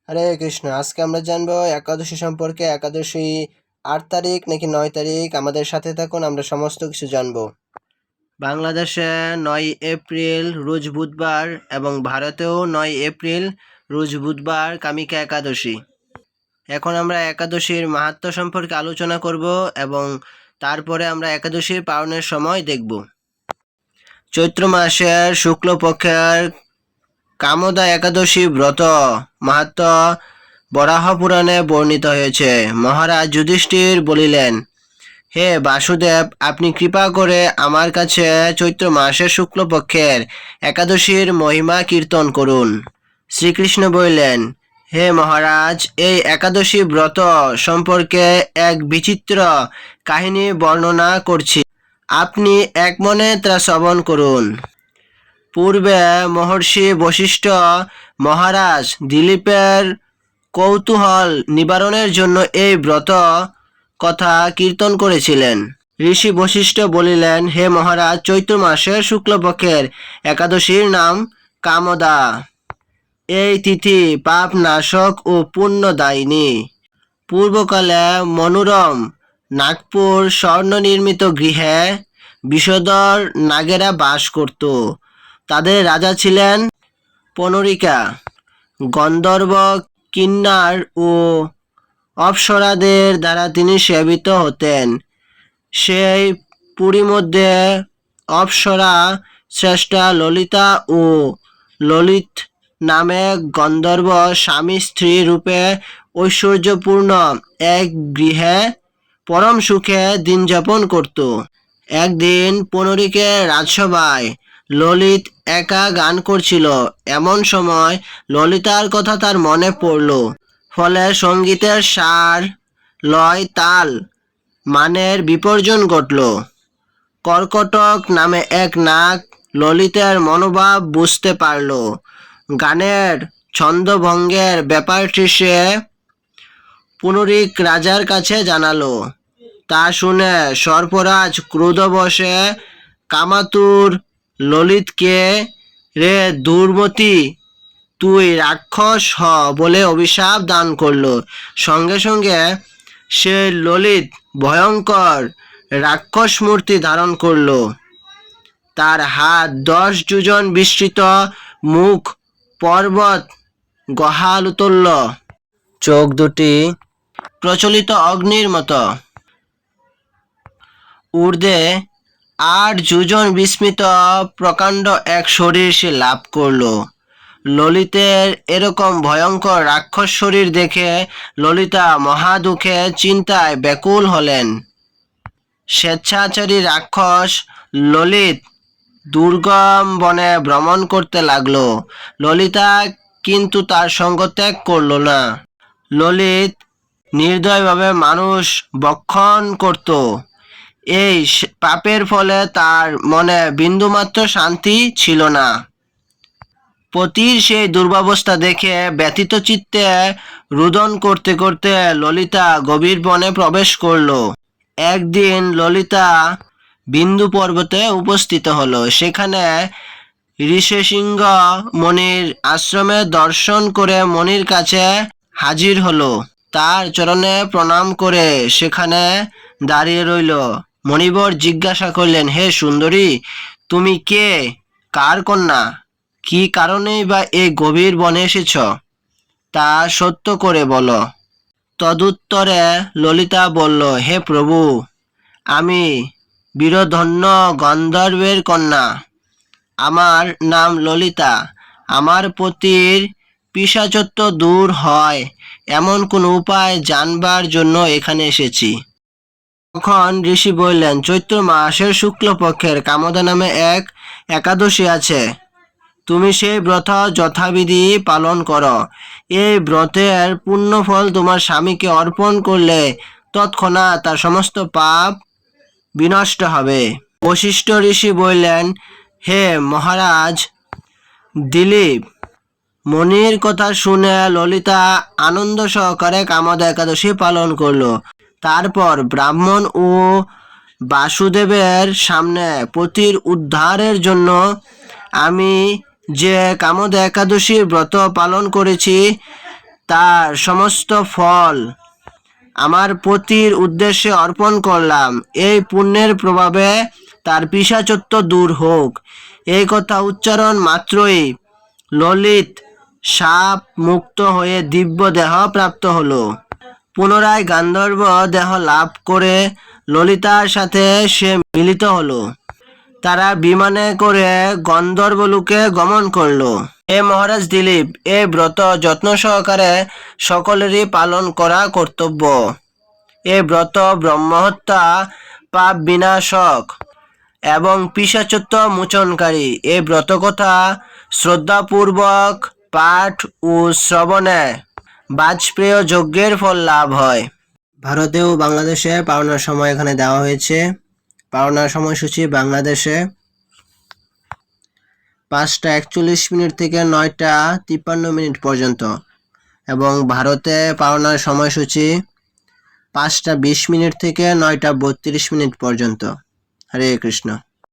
হরে কৃষ্ণ। আজকে আমরা জানবো একাদশী সম্পর্কে। একাদশী ৮ তারিখ নাকি ৯ তারিখ? আমাদের সাথে থাকুন, আমরা সমস্ত কিছু জানবো। বাংলাদেশে ৯ এপ্রিল রোজ বুধবার এবং ভারতেও ৯ এপ্রিল রোজ বুধবার কামিকা একাদশী। এখন আমরা একাদশীর মাহাত্ম্য সম্পর্কে আলোচনা করব এবং তারপরে আমরা একাদশীর পালনের সময় দেখব। চৈত্র মাসের শুক্লপক্ষের কামদা একাদশী ব্রত মাহাত্ম্য বরাহ পুরাণে বর্ণিত হয়েছে। মহারাজ যুধিষ্ঠির বলিলেন, হে বাসুদেব, আপনি কৃপা করে আমার কাছে চৈত্র মাসের শুক্লপক্ষের একাদশীর মহিমা কীর্তন করুন। শ্রীকৃষ্ণ বললেন, হে মহারাজ, এই একাদশী ব্রত সম্পর্কে এক বিচিত্র কাহিনী বর্ণনা করছি, আপনি এক মনে তা শ্রবণ করুন। পূর্বে মহর্ষি বশিষ্ঠ মহারাজ দিলীপের কৌতূহল নিবারণের জন্য এই ব্রত কথা কীর্তন করেছিলেন। ঋষি বশিষ্ঠ বলিলেন, হে মহারাজ, চৈত্র মাসের শুক্লপক্ষের একাদশীর নাম কামদা। এই তিথি পাপ নাশক ও পুণ্যদায়িনী। পূর্বকালে মনোরম নাগপুর স্বর্ণনির্মিত গৃহে বিষধর নাগেরা বাস করত। তাদের রাজা ছিলেন পনরিকা। গন্ধর্ব, কিন্নার ও অপ্সরাদের দ্বারা তিনি সেবিত হতেন। সেই পুরী মধ্যে অপ্সরা শ্রেষ্ঠা ললিতা ও ললিত নামে গন্ধর্ব স্বামী স্ত্রী রূপে ঐশ্বর্যপূর্ণ এক গৃহে পরম সুখে দিন যাপন করত। একদিন পনরিকের রাজসভায় ললিত একা গান করছিল। এমন সময় ললিতার কথা তার মনে পড়ল। ফলে সঙ্গীতের সার, লয়, তাল, মানের বিপর্যন ঘটল। কর্কটক নামে এক নাগ ললিতের মনোভাব বুঝতে পারল। গানের ছন্দভঙ্গের ব্যাপারটি সে পুনরিক রাজার কাছে জানালো। তা শুনে সর্পরাজ ক্রোধবশে কামাতুর ললিতকে, রে দুর্মতি, তুই রাক্ষস হ বলে অভিশাপ দান করল। সঙ্গে সঙ্গে সে ললিত ভয়ঙ্কর রাক্ষস মূর্তি ধারণ করল। তার হাত 10 যোজন বিস্তৃত, মুখ পর্বত গহালতুল্য, চোখ দুটি প্রচলিত অগ্নির মতো, ঊর্ধ্বে 8 যোজন বিস্মিত প্রকাণ্ড এক শরীর সে লাভ করল। ললিতের এরকম ভয়ঙ্কর রাক্ষস শরীর দেখে ললিতা মহা দুঃখে চিন্তায় ব্যাকুল হলেন। স্বেচ্ছাচারী রাক্ষস ললিত দুর্গম বনে ভ্রমণ করতে লাগল। ললিতা কিন্তু তার সঙ্গ ত্যাগ করল না। ললিত নির্দয়ভাবে মানুষ ভক্ষণ করত। এই পাপের ফলে তার মনে বিন্দুমাত্র শান্তি ছিল না। পতির সেই দুর্বাবস্থা দেখে ব্যথিত চিত্তে রুদন করতে করতে ললিতা গভীর বনে প্রবেশ করল। একদিন ললিতা বিন্দু পর্বতে উপস্থিত হলো। সেখানে ঋষিশৃঙ্গ মনির আশ্রমে দর্শন করে মনির কাছে হাজির হলো। তার চরণে প্রণাম করে সেখানে দাঁড়িয়ে রইল। মণিবর জিজ্ঞাসা করলেন, হে সুন্দরী, তুমি কে, কার কন্যা, কি কারণেই বা এই গভীর বনে এসেছ, তা সত্য করে বলো। তদুত্তরে ললিতা বলল, হে প্রভু, আমি বীরধন্য গন্ধর্বের কন্যা। আমার নাম ললিতা। আমার পতির পিশাচত্ব দূর হয় এমন কোন উপায় জানবার জন্য এখানে এসেছি। তখন ঋষি বললেন, চৈত্র মাসের শুক্লপক্ষের কামদা নামে এক একাদশী আছে। তুমি সেই ব্রত যথাবিধি পালন করো। এই ব্রতের পুণ্যফল তোমার স্বামীকে অর্পণ করলে তৎক্ষণাৎ তার সমস্ত পাপ বিনষ্ট হবে। বশিষ্ঠ ঋষি বললেন, হে মহারাজ দিলীপ, মনির কথা শুনে ললিতা আনন্দ সহকারে কামদা একাদশী পালন করলো। তারপর ব্রাহ্মণ ও বাসুদেবের সামনে পতির উদ্ধারের জন্য আমি যে কামদা একাদশীর ব্রত পালন করেছি তার সমস্ত ফল আমার পতির উদ্দেশ্যে অর্পণ করলাম। এই পুণ্যের প্রভাবে তার পিশাচত্ব দূর হোক। এই কথা উচ্চারণ মাত্রই ললিত সাপ মুক্ত হয়ে দিব্য দেহ প্রাপ্ত হলো। পুনরায় গান্ধর্ব দেহ লাভ করে ললিতার সাথে সে মিলিত হলো। তারা বিমানে করে গন্ধর্বলোকে গমন করলো। হে মহারাজ দিলীপ, এই ব্রত যত্ন সহকারে সকলেরই পালন করা কর্তব্য। এই ব্রত ব্রহ্মহত্যা, পাপ বিনাশক এবং পিশাচত্ব মোচনকারী। এই ব্রত কথা শ্রদ্ধাপূর্বক পাঠ ও শ্রবণে বাজপেয় যজ্ঞের ফল লাভ হয়। ভারতে ও বাংলাদেশে পাওনার সময় এখানে দেওয়া হয়েছে। পাওনার সময়সূচি বাংলাদেশে 5টা 41 থেকে 9টা 53 পর্যন্ত এবং ভারতে পাওনার সময়সূচি 5টা 20 থেকে 9টা 32 পর্যন্ত। হরে কৃষ্ণ।